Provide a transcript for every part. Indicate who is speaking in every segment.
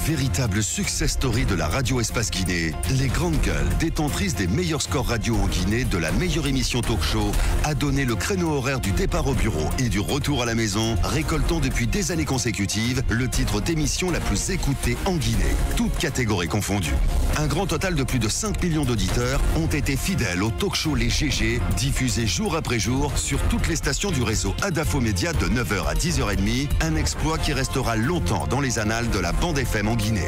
Speaker 1: véritable success story de la radio Espace Guinée, les Grandes Gueules, détentrices des meilleurs scores radio en Guinée, de la meilleure émission talk show, a donné le créneau horaire du départ au bureau et du retour à la maison, récoltant depuis des années consécutives le titre d'émission la plus écoutée en Guinée, toutes catégories confondues. Un grand total de plus de 5 millions d'auditeurs ont été fidèles au talk show Les GG, diffusé jour après jour sur toutes les stations du réseau Adafo Média de 9h à 10h30, un exploit qui restera longtemps dans les annales de la bande FM en Guinée.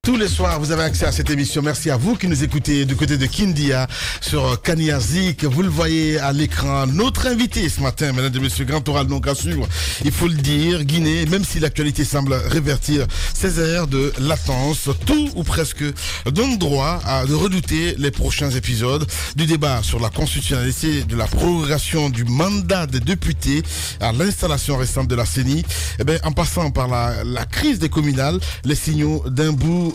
Speaker 2: Tous les soirs, vous avez accès à cette émission. Merci à vous qui nous écoutez du côté de Kindia sur Kaniazik. Vous le voyez à l'écran. Notre invité ce matin, mesdames et messieurs, grand oral donc à suivre. Il faut le dire, Guinée, même si l'actualité semble révertir ses airs de latence, tout ou presque donne droit à de redouter les prochains épisodes du débat sur la constitutionnalité de la prorogation du mandat des députés à l'installation récente de la CENI. Eh bien, en passant par la crise des communales, les signaux d'un bout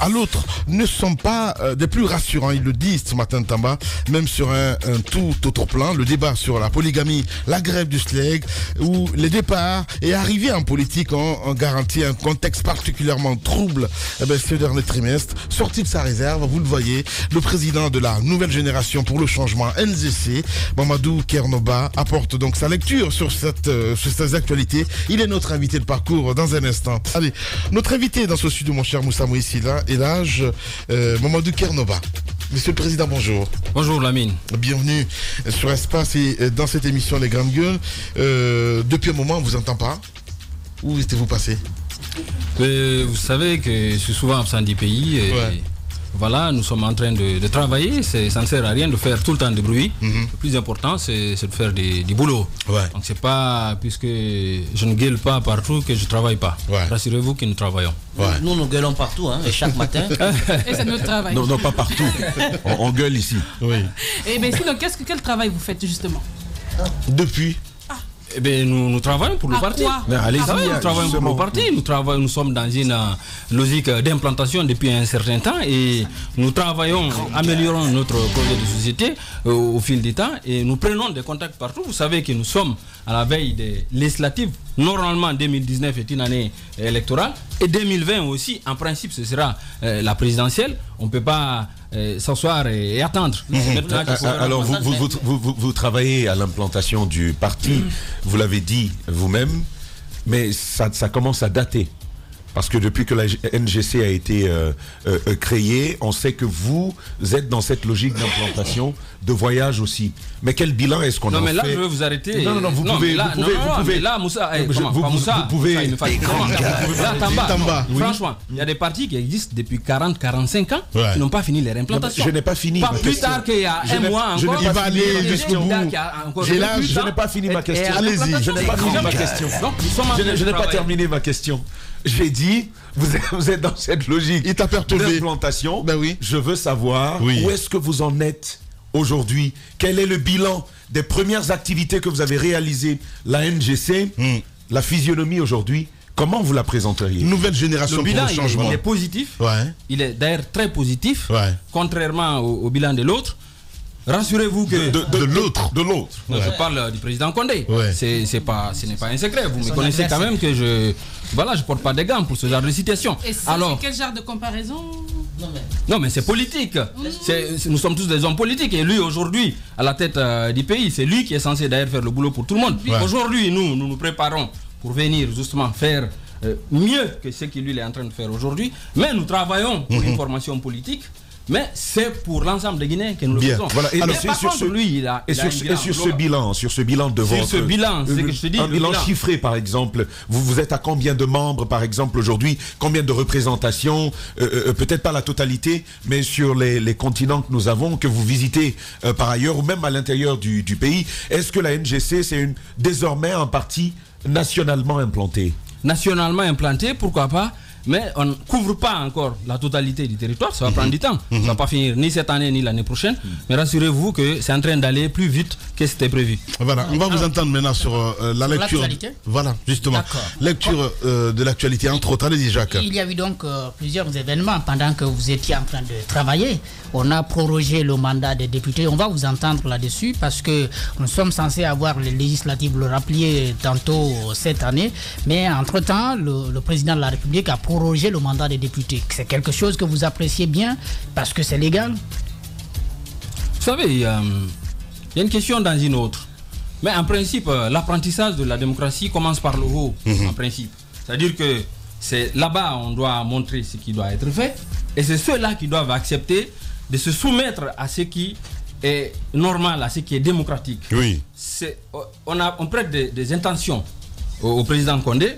Speaker 2: à l'autre ne sont pas des plus rassurants, ils le disent ce matin Tamba, même sur un tout autre plan, le débat sur la polygamie, la grève du SLEG, où les départs et arrivées en politique ont garanti un contexte particulièrement trouble ce dernier trimestre. Sorti de sa réserve, vous le voyez, le président de la nouvelle génération pour le changement NGC, Mamadou Kernoba, apporte donc sa lecture sur ces actualités. Il est notre invité de parcours dans un instant. Allez, notre invité dans ce studio, mon cher Moussa ici là, et l'âge Mamadou Kernoba. Monsieur le Président, bonjour.
Speaker 3: Bonjour Lamine.
Speaker 2: Bienvenue sur Espace et dans cette émission Les Grandes Gueules. Depuis un moment, on ne vous entend pas. Où étiez-vous passé?
Speaker 3: Vous savez que je suis souvent absent du pays. Et ouais. Voilà, nous sommes en train de travailler. Ça ne sert à rien de faire tout le temps de bruit. Le plus important, c'est de faire du boulot.
Speaker 2: Ouais.
Speaker 3: Donc c'est pas puisque je ne gueule pas partout que je ne travaille pas. Ouais. Rassurez-vous que nous travaillons.
Speaker 4: Ouais. Nous gueulons partout, hein, et chaque matin.
Speaker 5: Et c'est notre travail.
Speaker 6: Non, pas partout. On gueule ici.
Speaker 2: Oui.
Speaker 5: Et bien sinon, quel travail vous faites justement?
Speaker 2: Depuis
Speaker 3: Eh bien, nous travaillons pour le parti.
Speaker 6: Allez-y,
Speaker 3: nous travaillons pour le parti. Nous sommes dans une logique d'implantation depuis un certain temps et nous travaillons, améliorons notre projet de société au fil du temps et nous prenons des contacts partout. Vous savez que nous sommes à la veille des législatives. Normalement, 2019 est une année électorale et 2020 aussi, en principe, ce sera la présidentielle. On ne peut pas s'asseoir et attendre.
Speaker 6: Alors, vous travaillez à l'implantation du parti, vous l'avez dit vous-même, mais ça commence à dater. Parce que depuis que la NGC a été créée, on sait que vous êtes dans cette logique d'implantation, de voyage aussi. Mais quel bilan est-ce qu'on a fait?
Speaker 3: Non, mais là, je vais vous arrêter.
Speaker 6: Non, vous pouvez.
Speaker 3: Là, Moussa,
Speaker 6: vous pouvez.
Speaker 3: Là, Tamba. Franchement, il y a des partis qui existent depuis 40-45 ans qui n'ont pas fini leur implantation.
Speaker 6: Je n'ai pas fini.
Speaker 3: Pas plus tard qu'il y a un mois encore.
Speaker 2: Il va aller jusqu'au bout.
Speaker 6: Je n'ai pas fini ma question.
Speaker 2: Allez-y.
Speaker 6: Je n'ai pas fini ma question. Je n'ai pas terminé ma question. J'ai dit, vous êtes dans cette logique d'implantation.
Speaker 2: Ben oui.
Speaker 6: Je veux savoir où est-ce que vous en êtes aujourd'hui. Quel est le bilan des premières activités que vous avez réalisées? La NGC, la physionomie aujourd'hui, comment vous la présenteriez?
Speaker 2: Nouvelle génération pour le changement.
Speaker 3: Il est positif.
Speaker 2: Ouais.
Speaker 3: Il est d'ailleurs très positif, contrairement au bilan de l'autre. Rassurez-vous que
Speaker 6: de l'autre.
Speaker 3: Je parle du président Condé. Ce n'est pas un secret. Vous me connaissez quand même que je porte pas des gants pour ce genre de situation.
Speaker 5: Et ça, alors, c'est quel genre de comparaison?
Speaker 3: Non mais c'est politique. Nous sommes tous des hommes politiques et lui aujourd'hui à la tête du pays, c'est lui qui est censé d'ailleurs faire le boulot pour tout le monde. Aujourd'hui nous préparons pour venir justement faire mieux que ce qu'il lui est en train de faire aujourd'hui. Mais nous travaillons pour une formation politique. Mais c'est pour l'ensemble des Guinéens que nous le faisons.
Speaker 6: Voilà. Et sur ce bilan de votre...
Speaker 3: Sur ce bilan, c'est que je te dis...
Speaker 6: Un bilan chiffré, par exemple. Vous êtes à combien de membres, par exemple, aujourd'hui? Combien de représentations? Peut-être pas la totalité, mais sur les continents que nous avons, que vous visitez par ailleurs, ou même à l'intérieur du pays. Est-ce que la NGC, c'est désormais un parti nationalement implanté?
Speaker 3: Nationalement implanté, pourquoi pas? Mais on ne couvre pas encore la totalité du territoire, ça va prendre du temps. Ça ne va pas finir ni cette année ni l'année prochaine. Mais rassurez-vous que c'est en train d'aller plus vite que c'était prévu.
Speaker 2: Voilà, on va vous entendre maintenant sur la lecture. Voilà, justement. Lecture de l'actualité, entre autres. Allez-y, Jacques.
Speaker 7: Il y a eu donc plusieurs événements pendant que vous étiez en train de travailler. On a prorogé le mandat des députés. On va vous entendre là-dessus parce que nous sommes censés avoir les législatives, le rappelier tantôt cette année. Mais entre-temps, le président de la République a prorogé le mandat des députés. C'est quelque chose que vous appréciez bien parce que c'est légal.
Speaker 3: Vous savez, il y a une question dans une autre. Mais en principe, l'apprentissage de la démocratie commence par le haut, en principe. C'est-à-dire que c'est là-bas on doit montrer ce qui doit être fait. Et c'est ceux-là qui doivent accepter de se soumettre à ce qui est normal, à ce qui est démocratique.
Speaker 2: Oui.
Speaker 3: On prête des intentions au président Condé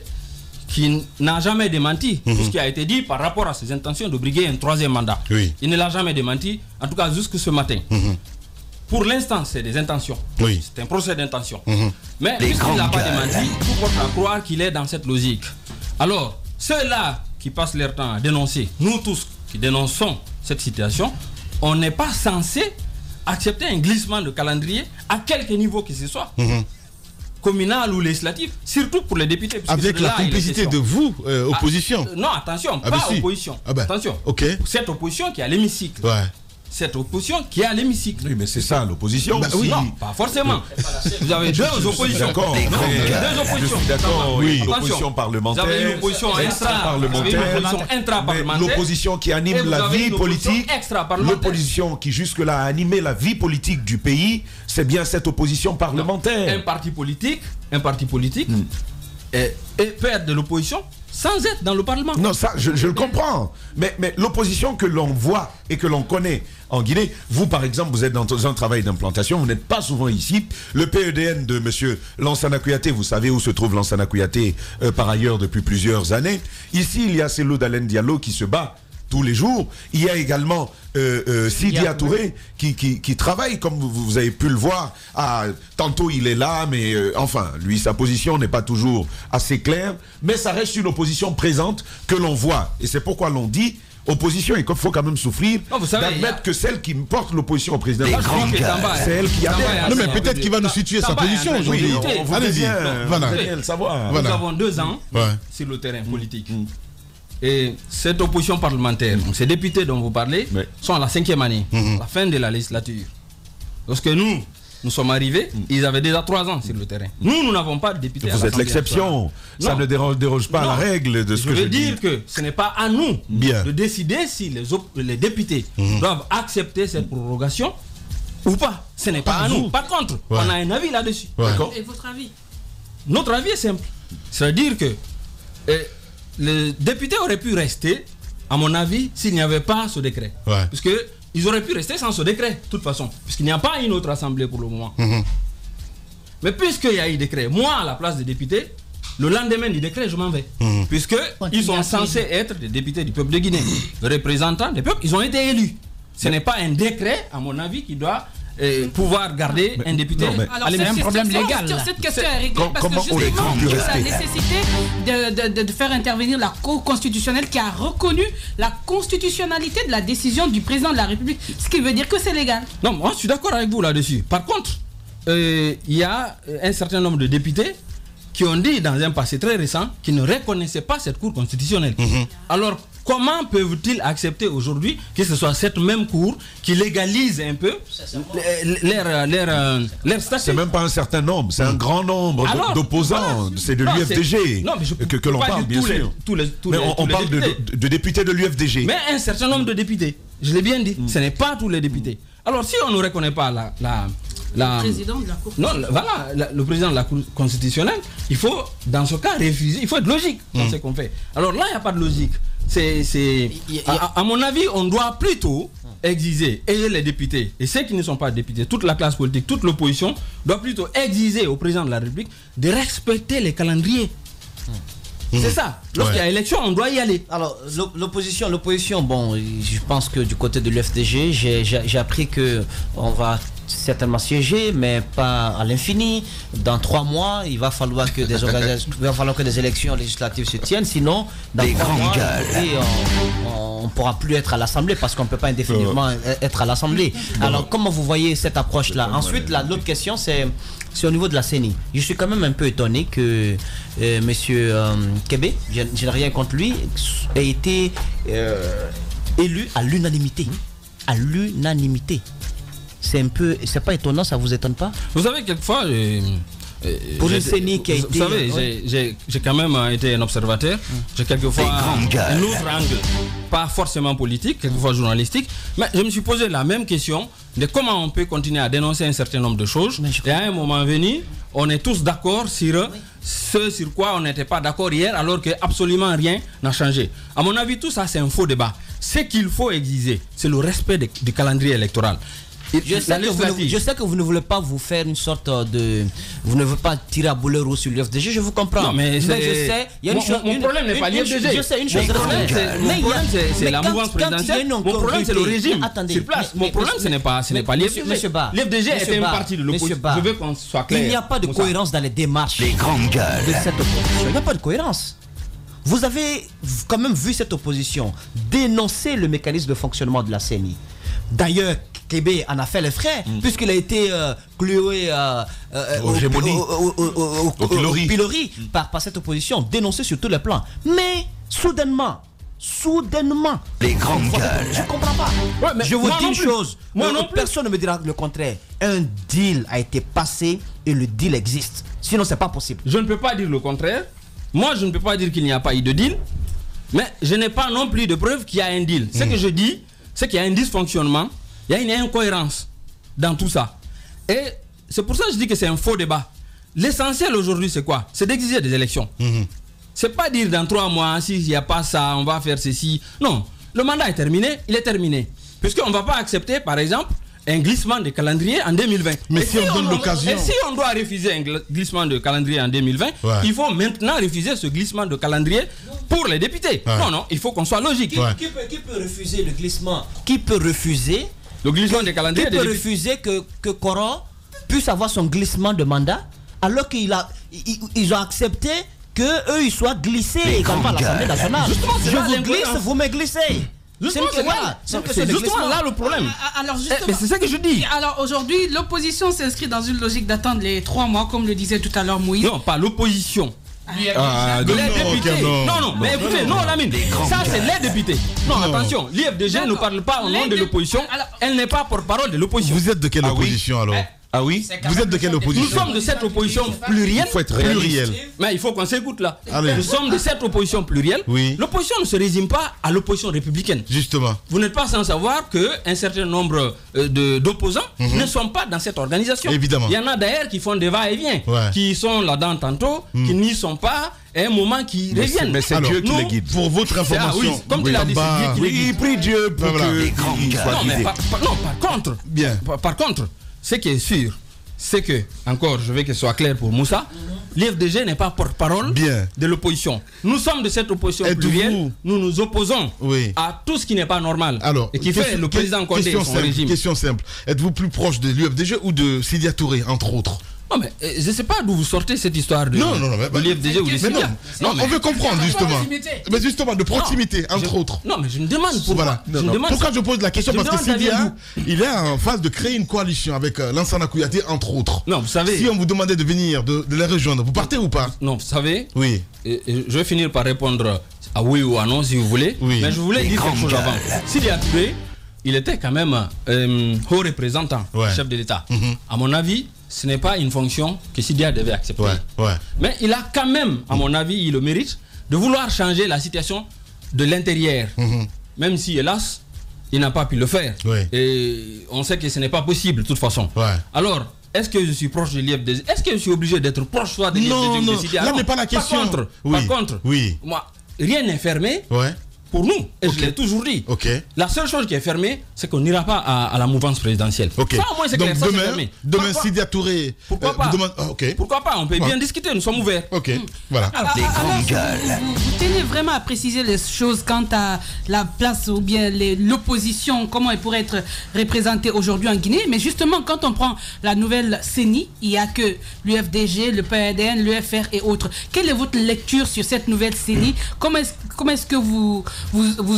Speaker 3: qui n'a jamais démenti tout ce qui a été dit par rapport à ses intentions de briguer un troisième mandat.
Speaker 2: Oui.
Speaker 3: Il ne l'a jamais démenti, en tout cas jusque ce matin. Pour l'instant, c'est des intentions.
Speaker 2: Oui.
Speaker 3: C'est un procès d'intention. Mais puisqu'il n'a pas démenti, tout porte à croire qu'il est dans cette logique. Alors, ceux-là qui passent leur temps à dénoncer, nous tous qui dénonçons cette situation, on n'est pas censé accepter un glissement de calendrier à quelque niveau que ce soit. Communal ou législatif, surtout pour les députés.
Speaker 2: Avec la complicité de vous, opposition.
Speaker 3: Non, attention, pas opposition. Attention. Cette opposition qui est à l'hémicycle.
Speaker 2: Ouais.
Speaker 3: Cette opposition qui est à l'hémicycle.
Speaker 6: Oui, mais c'est ça l'opposition.
Speaker 2: Oui.
Speaker 3: Non, pas forcément. Vous avez deux oppositions.
Speaker 6: D'accord.
Speaker 3: Deux oppositions.
Speaker 6: D'accord.
Speaker 2: Oui.
Speaker 6: L'opposition parlementaire.
Speaker 3: Vous avez une opposition intra-parlementaire.
Speaker 6: L'opposition qui anime la vie politique.
Speaker 3: L'opposition
Speaker 6: qui jusque-là a animé la vie politique du pays, c'est bien cette opposition parlementaire.
Speaker 3: Un parti politique peut être de l'opposition sans être dans le Parlement.
Speaker 6: Non, ça, je le comprends. Mais l'opposition que l'on voit et que l'on connaît en Guinée, vous, par exemple, vous êtes dans un travail d'implantation, vous n'êtes pas souvent ici. Le PEDN de M. Lansana Kouyaté, vous savez où se trouve Lansana Kouyaté par ailleurs depuis plusieurs années. Ici, il y a Cellou Dalein Diallo qui se bat tous les jours. Il y a également Sidi Touré qui travaille, comme vous avez pu le voir. Tantôt il est là, mais enfin, lui, sa position n'est pas toujours assez claire. Mais ça reste une opposition présente que l'on voit. Et c'est pourquoi l'on dit, opposition, il faut quand même souffrir d'admettre que celle qui porte l'opposition au président, c'est elle qui a...
Speaker 2: Non, mais peut-être qu'il va nous situer sa position aujourd'hui.
Speaker 6: Allez-y,
Speaker 2: voilà.
Speaker 6: le savoir.
Speaker 3: Nous avons 2 ans sur le terrain politique. Et cette opposition parlementaire, ces députés dont vous parlez, sont à la 5e année, la fin de la législature. Lorsque nous sommes arrivés, ils avaient déjà 3 ans sur le terrain. Nous n'avons pas de députés.
Speaker 6: Vous êtes l'exception. Ça ne déroge pas à la règle de ce que je veux dire
Speaker 3: que ce n'est pas à nous de décider si les députés doivent accepter cette prorogation ou pas. Ce n'est pas à nous. Par contre, on a un avis là-dessus.
Speaker 5: Et votre avis?
Speaker 3: Notre avis est simple. C'est-à-dire que les députés auraient pu rester, à mon avis, s'il n'y avait pas ce décret. Parce qu'ils auraient pu rester sans ce décret, de toute façon. Puisqu'il n'y a pas une autre assemblée pour le moment. Mais puisqu'il y a eu décret, moi, à la place des députés, le lendemain du décret, je m'en vais. Puisqu'ils sont censés être des députés du peuple de Guinée. Les représentants des peuples, ils ont été élus. Ce n'est pas un décret, à mon avis, qui doit pouvoir garder un député.
Speaker 5: Alors, c'est un problème légal. Cette question est réglée parce que justement, il y a la nécessité de faire intervenir la Cour constitutionnelle qui a reconnu la constitutionnalité de la décision du président de la République. Ce qui veut dire que c'est légal.
Speaker 3: Non, moi je suis d'accord avec vous là-dessus. Par contre, il y a un certain nombre de députés qui ont dit dans un passé très récent qu'ils ne reconnaissaient pas cette Cour constitutionnelle. Alors, comment peuvent-ils accepter aujourd'hui que ce soit cette même Cour qui légalise un peu leur statut?
Speaker 6: C'est même pas un certain nombre, c'est un grand nombre d'opposants. C'est de l'UFDG que l'on parle, bien sûr. Mais on parle de députés de l'UFDG.
Speaker 3: Mais un certain nombre de députés, je l'ai bien dit, ce n'est pas tous les députés. Alors si on ne reconnaît pas le
Speaker 5: président de la Cour.
Speaker 3: Non, le président de la Cour constitutionnelle, il faut, dans ce cas, refuser. Il faut être logique dans ce qu'on fait. Alors là, il n'y a pas de logique. À mon avis, on doit plutôt exiger, et les députés, et ceux qui ne sont pas députés, toute la classe politique, toute l'opposition, doit plutôt exiger au président de la République de respecter les calendriers. C'est ça. Lorsqu'il y a élection, on doit y aller.
Speaker 4: Alors, l'opposition, bon, je pense que du côté de l'UFDG, j'ai appris qu'on va certainement siéger, mais pas à l'infini. Dans 3 mois, il va falloir que des élections législatives se tiennent, sinon dans 3 mois, on ne pourra plus être à l'Assemblée parce qu'on ne peut pas indéfiniment être à l'Assemblée. Alors comment vous voyez cette approche-là? Ensuite, l'autre question, c'est au niveau de la CENI. Je suis quand même un peu étonné que monsieur Kébé, je n'ai rien contre lui, ait été élu à l'unanimité. À l'unanimité. C'est pas étonnant, ça vous étonne pas?
Speaker 3: Vous savez, quelquefois,
Speaker 4: pour une CENI qui a été...
Speaker 3: Vous savez, j'ai quand même été un observateur. J'ai quelquefois un autre angle, pas forcément politique, quelquefois journalistique, mais je me suis posé la même question de comment on peut continuer à dénoncer un certain nombre de choses. Et à un moment venu, on est tous d'accord sur ce sur quoi on n'était pas d'accord hier, alors que absolument rien n'a changé. À mon avis, tout ça, c'est un faux débat. Ce qu'il faut exiger, c'est le respect du calendrier électoral.
Speaker 4: Je sais que vous ne voulez pas vous faire une sorte de... Vous ne voulez pas tirer à boulet rouge sur l'UFDG, je vous comprends.
Speaker 3: Non, mais
Speaker 4: je sais...
Speaker 3: Mon problème n'est pas l'UFDG.
Speaker 4: Je sais une chose.
Speaker 3: Mon problème, c'est la mouvance présidentielle. Mon problème, c'est le régime sur place. Mon problème, ce n'est pas l'UFDG. L'UFDG est un parti de l'opposition. Je veux qu'on soit clair.
Speaker 4: Il n'y a pas de cohérence dans les démarches de cette opposition. Il n'y a pas de cohérence. Vous avez quand même vu cette opposition dénoncer le mécanisme de fonctionnement de la CENI. D'ailleurs, Kébé en a fait les frais, puisqu'il a été cloué au pilori par cette opposition, dénoncé sur tous les plans. Mais soudainement, les grandes gueules. Je ne comprends pas. Ouais, mais je vous dis une chose, personne ne me dira le contraire. Un deal a été passé et le deal existe. Sinon, c'est pas possible.
Speaker 3: Je ne peux pas dire le contraire. Moi, je ne peux pas dire qu'il n'y a pas eu de deal. Mais je n'ai pas non plus de preuve qu'il y a un deal. Ce que je dis, c'est qu'il y a un dysfonctionnement, il y a une incohérence dans tout ça. Et c'est pour ça que je dis que c'est un faux débat. L'essentiel aujourd'hui, c'est quoi? C'est d'exiger des élections. C'est pas dire dans 3 mois, s'il n'y a pas ça, on va faire ceci. Non, le mandat est terminé, il est terminé. Puisqu'on ne va pas accepter, par exemple, un glissement de calendrier en 2020.
Speaker 2: Mais si on donne l'occasion...
Speaker 3: Et si on doit refuser un glissement de calendrier en 2020, il faut maintenant refuser ce glissement de calendrier pour les députés. Non, il faut qu'on soit logique.
Speaker 4: Qui peut refuser le glissement? Qui peut refuser
Speaker 3: le glissement de calendrier?
Speaker 4: Qui peut refuser que Coran puisse avoir son glissement de mandat alors qu'ils ont accepté qu'eux ils soient glissés également à l'Assemblée nationale? Je vous glisse, vous me glissez.
Speaker 3: C'est justement là le problème. Mais c'est ça que je dis.
Speaker 5: Alors aujourd'hui, l'opposition s'inscrit dans une logique d'attendre les 3 mois, comme le disait tout à l'heure Moïse.
Speaker 3: Non, pas l'opposition. Les députés. Non, mais écoutez, non, Lamine, ça c'est les députés. Non, attention, l'IFDG ne parle pas au nom de l'opposition. Elle n'est pas porte-parole de l'opposition.
Speaker 2: Vous êtes de quelle opposition alors?
Speaker 6: Ah oui?
Speaker 2: Vous êtes de quelle opposition?
Speaker 3: Nous sommes de cette opposition plurielle.
Speaker 6: Il faut être pluriel.
Speaker 3: Mais il faut qu'on s'écoute là.
Speaker 2: Allez.
Speaker 3: Nous sommes de cette opposition plurielle.
Speaker 2: Oui.
Speaker 3: L'opposition ne se résume pas à l'opposition républicaine.
Speaker 2: Justement.
Speaker 3: Vous n'êtes pas sans savoir qu'un certain nombre d'opposants ne sont pas dans cette organisation.
Speaker 2: Évidemment.
Speaker 3: Il y en a d'ailleurs qui font des va-et-vient, qui sont là-dedans tantôt, qui n'y sont pas, et un moment qui reviennent.
Speaker 6: Mais c'est Dieu qui les guide.
Speaker 2: Pour votre information,
Speaker 3: comme tu l'as dit, c'est Dieu qui les guide.
Speaker 6: Il prie Dieu pour qu'il soit guidé.
Speaker 3: Par contre, ce qui est sûr, c'est que, encore, je veux que ce soit clair pour Moussa, l'IFDG n'est pas porte-parole de l'opposition. Nous sommes de cette opposition plurielle, nous nous opposons à tout ce qui n'est pas normal.
Speaker 2: Alors,
Speaker 3: et qui fait le président Condé et son régime.
Speaker 2: Question simple, êtes-vous plus proche de l'UFDG ou de Sidia Touré, entre autres?
Speaker 3: Non, mais je ne sais pas d'où vous sortez cette histoire de l'IFDG ou de Sidia.
Speaker 2: Non, on veut comprendre justement. Mais justement, de proximité, entre autres.
Speaker 3: Non, mais je me demande pourquoi.
Speaker 2: Pourquoi je pose la question? Parce que Sidia, il est en phase de créer une coalition avec Lansana Kouyaté, entre autres.
Speaker 3: Non, vous savez.
Speaker 2: Si on vous demandait de venir, de les rejoindre, vous partez ou pas?
Speaker 3: Non, vous savez.
Speaker 2: Oui.
Speaker 3: Je vais finir par répondre à oui ou à non si vous voulez. Mais je voulais dire quelque chose avant. Sidia Touré, il était quand même haut représentant, chef de l'État. À mon avis, ce n'est pas une fonction que Sidia devait accepter. Mais il a quand même, à mon avis, il le mérite de vouloir changer la situation de l'intérieur. Même si, hélas, il n'a pas pu le faire. Et on sait que ce n'est pas possible, de toute façon. Alors, est-ce que je suis proche de l'IFDG? Est-ce que je suis obligé d'être proche soit de l'IFDG ou de Sidia?
Speaker 2: Là n'est pas la question.
Speaker 3: Par contre, moi, rien n'est fermé. pour nous, et je l'ai toujours dit. La seule chose qui est fermée, c'est qu'on n'ira pas à la mouvance présidentielle. Ça, au moins, c'est clair. Ça, c'est fermé.
Speaker 2: Demain, Sidia Touré.
Speaker 3: Pourquoi pas Pourquoi pas? On peut bien discuter, nous sommes ouverts.
Speaker 2: Voilà.
Speaker 5: Les grandes gueules. Vous tenez vraiment à préciser les choses quant à la place ou bien l'opposition, comment elle pourrait être représentée aujourd'hui en Guinée. Mais justement, quand on prend la nouvelle CENI, il n'y a que l'UFDG, le PADN, l'UFR et autres. Quelle est votre lecture sur cette nouvelle CENI? Comment est-ce que vous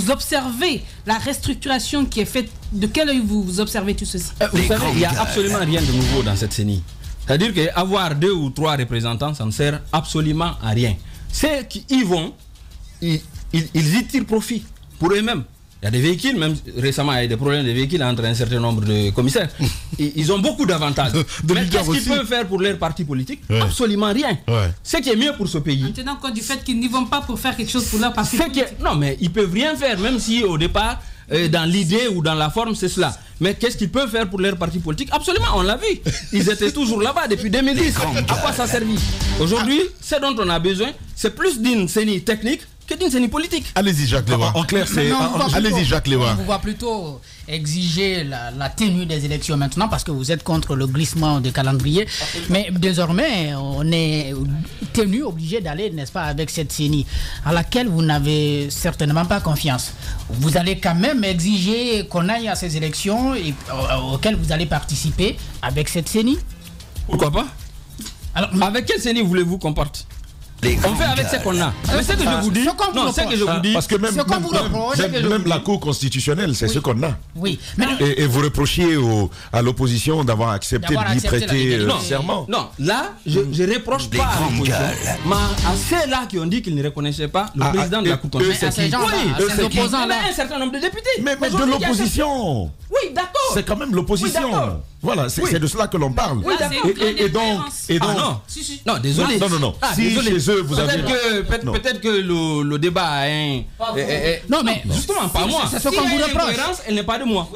Speaker 5: observez la restructuration qui est faite? De quel œil vous observez tout ceci?
Speaker 3: Vous savez, il n'y a absolument rien de nouveau dans cette CENI. C'est-à-dire qu'avoir 2 ou 3 représentants, ça ne sert absolument à rien. Ceux qui y vont, ils y tirent profit pour eux-mêmes. Il y a des véhicules, même récemment, il y a eu des problèmes de véhicules entre un certain nombre de commissaires. Ils ont beaucoup d'avantages. Mais qu'est-ce qu'ils peuvent faire pour leur parti politique? Absolument rien. Ce qui est mieux pour ce pays.
Speaker 5: En tenant compte du fait qu'ils n'y vont pas pour faire quelque chose pour leur parti politique.
Speaker 3: Non, mais ils peuvent rien faire, même si au départ, dans l'idée ou dans la forme, c'est cela. Mais qu'est-ce qu'ils peuvent faire pour leur parti politique? Absolument, on l'a vu. Ils étaient toujours là-bas depuis 2010. À quoi ça servit? Aujourd'hui, ce dont on a besoin, c'est plus d'une CENI technique que d'une CENI politique.
Speaker 2: Allez-y, Jacques Lewa. En clair, c'est... Allez-y, Jacques Lewa.
Speaker 7: On va plutôt exiger la tenue des élections maintenant parce que vous êtes contre le glissement de calendrier. Mais désormais, on est obligé d'aller, n'est-ce pas, avec cette CENI à laquelle vous n'avez certainement pas confiance. Vous allez quand même exiger qu'on aille à ces élections et, auxquelles vous allez participer avec cette CENI.
Speaker 3: Pourquoi pas? Alors, avec quelle CENI voulez-vous qu'on parte? On fait avec ce qu'on a. Mais ce que je vous dis, c'est que je vous dis,
Speaker 6: parce que même la Cour constitutionnelle, c'est ce qu'on a.
Speaker 7: Oui.
Speaker 6: Et vous reprochiez à l'opposition d'avoir accepté de lui prêter serment.
Speaker 3: Non, là, je ne reproche pas à l'opposition, mais à ceux-là qui ont dit qu'ils ne reconnaissaient pas le président de la Cour constitutionnelle.
Speaker 7: Oui,
Speaker 3: opposants-là, un certain nombre de députés.
Speaker 6: Mais de l'opposition.
Speaker 3: Oui, d'accord.
Speaker 6: C'est quand même l'opposition. Voilà, c'est de cela que l'on parle.
Speaker 5: Oui,
Speaker 6: et donc,
Speaker 3: non, désolé.
Speaker 6: Non. Si chez eux, vous avez...
Speaker 3: Peut-être que le débat a un...
Speaker 7: Non, mais
Speaker 3: justement, pas moi.
Speaker 7: C'est ce qu'on vous reproche.
Speaker 3: Elle n'est pas de moi.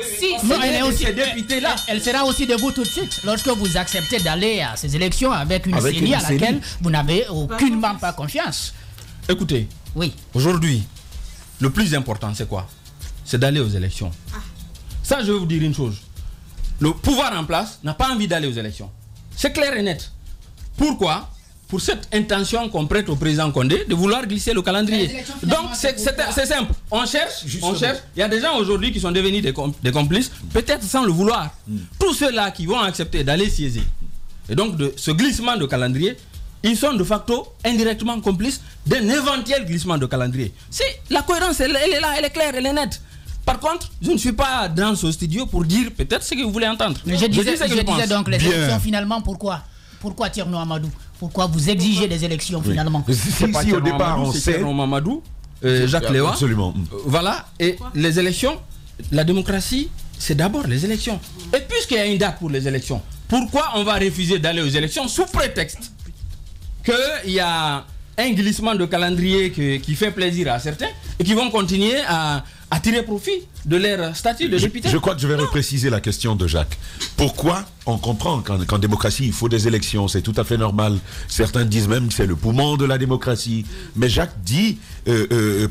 Speaker 7: Non, elle est aussi député-là. Elle sera aussi de vous tout de suite lorsque vous acceptez d'aller à ces élections avec une CENI à laquelle vous n'avez aucunement pas confiance.
Speaker 3: Écoutez, aujourd'hui, le plus important, c'est quoi? C'est d'aller aux élections. Ça, je vais vous dire une chose. Le pouvoir en place n'a pas envie d'aller aux élections. C'est clair et net. Pourquoi? Pour cette intention qu'on prête au président Condé de vouloir glisser le calendrier. Donc c'est simple. On cherche. Il y a des gens aujourd'hui qui sont devenus des complices, peut-être sans le vouloir. Tous ceux-là qui vont accepter d'aller siéger. Et donc de ce glissement de calendrier, ils sont de facto indirectement complices d'un éventuel glissement de calendrier. Si la cohérence, elle est là, elle est claire, elle est nette. Par contre, je ne suis pas dans ce studio pour dire peut-être ce que vous voulez entendre.
Speaker 7: Mais je disais donc les élections finalement, pourquoi Thierno Amadou? Pourquoi vous exigez des élections finalement?
Speaker 6: Si au départ on sait...
Speaker 3: Thierno Amadou, Jacques Lewa.
Speaker 6: Absolument.
Speaker 3: Voilà, et les élections, la démocratie, c'est d'abord les élections. Et puisqu'il y a une date pour les élections, pourquoi on va refuser d'aller aux élections sous prétexte qu'il y a un glissement de calendrier qui fait plaisir à certains et qui vont continuer à tirer profit de leur statut de député?
Speaker 6: Je crois que je vais repréciser la question de Jacques. Pourquoi on comprend qu'en démocratie, il faut des élections, c'est tout à fait normal. Certains disent même que c'est le poumon de la démocratie. Mais Jacques dit,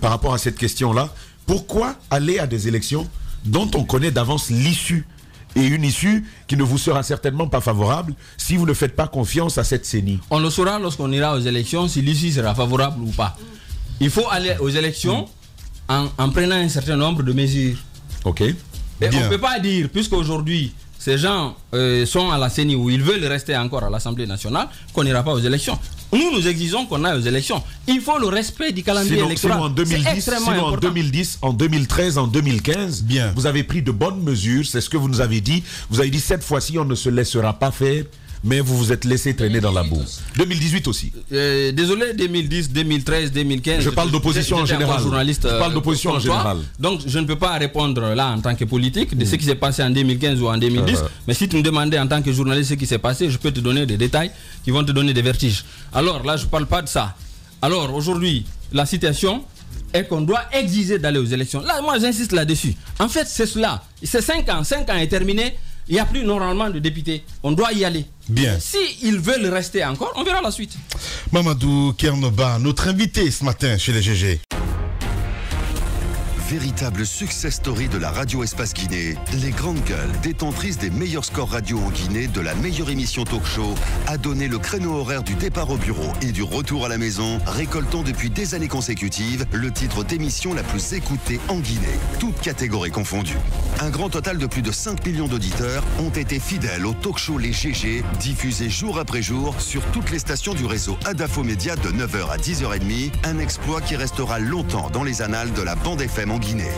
Speaker 6: par rapport à cette question-là, pourquoi aller à des élections dont on connaît d'avance l'issue? Et une issue qui ne vous sera certainement pas favorable si vous ne faites pas confiance à cette CENI.
Speaker 3: On le saura lorsqu'on ira aux élections si l'issue sera favorable ou pas. Il faut aller aux élections en prenant un certain nombre de mesures.
Speaker 6: Ok.
Speaker 3: Et on ne peut pas dire, puisqu'aujourd'hui ces gens sont à la CENI ou ils veulent rester encore à l'Assemblée nationale, qu'on n'ira pas aux élections. Nous exigeons qu'on aille aux élections. Il faut le respect du calendrier électoral.
Speaker 6: Sinon en 2010, en 2013, en 2015, vous avez pris de bonnes mesures, c'est ce que vous nous avez dit. Vous avez dit cette fois-ci on ne se laissera pas faire, mais vous vous êtes laissé traîner dans la boue. 2018 aussi.
Speaker 3: Désolé, 2010, 2013, 2015.
Speaker 6: Je parle d'opposition en général. Je parle d'opposition en général.
Speaker 3: Donc je ne peux pas répondre là en tant que politique de ce qui s'est passé en 2015 ou en 2010. Mais si tu me demandais en tant que journaliste ce qui s'est passé, je peux te donner des détails qui vont te donner des vertiges. Alors là, je ne parle pas de ça. Alors aujourd'hui, la situation est qu'on doit exiger d'aller aux élections. Là, moi j'insiste là-dessus. En fait, c'est cela. C'est 5 ans. 5 ans est terminé. Il n'y a plus normalement de députés. On doit y aller.
Speaker 2: Bien.
Speaker 3: Si ils veulent rester encore, on verra la suite.
Speaker 2: Mamadou Kernoba, notre invité ce matin chez les GG.
Speaker 1: Véritable success story de la radio Espace Guinée, les grandes gueules, détentrices des meilleurs scores radio en Guinée, de la meilleure émission talk show, a donné le créneau horaire du départ au bureau et du retour à la maison, récoltant depuis des années consécutives le titre d'émission la plus écoutée en Guinée, toutes catégories confondues. Un grand total de plus de 5 millions d'auditeurs ont été fidèles au talk show Les GG, diffusé jour après jour sur toutes les stations du réseau Adafo Média de 9h à 10h30, un exploit qui restera longtemps dans les annales de la bande FM en Guinée.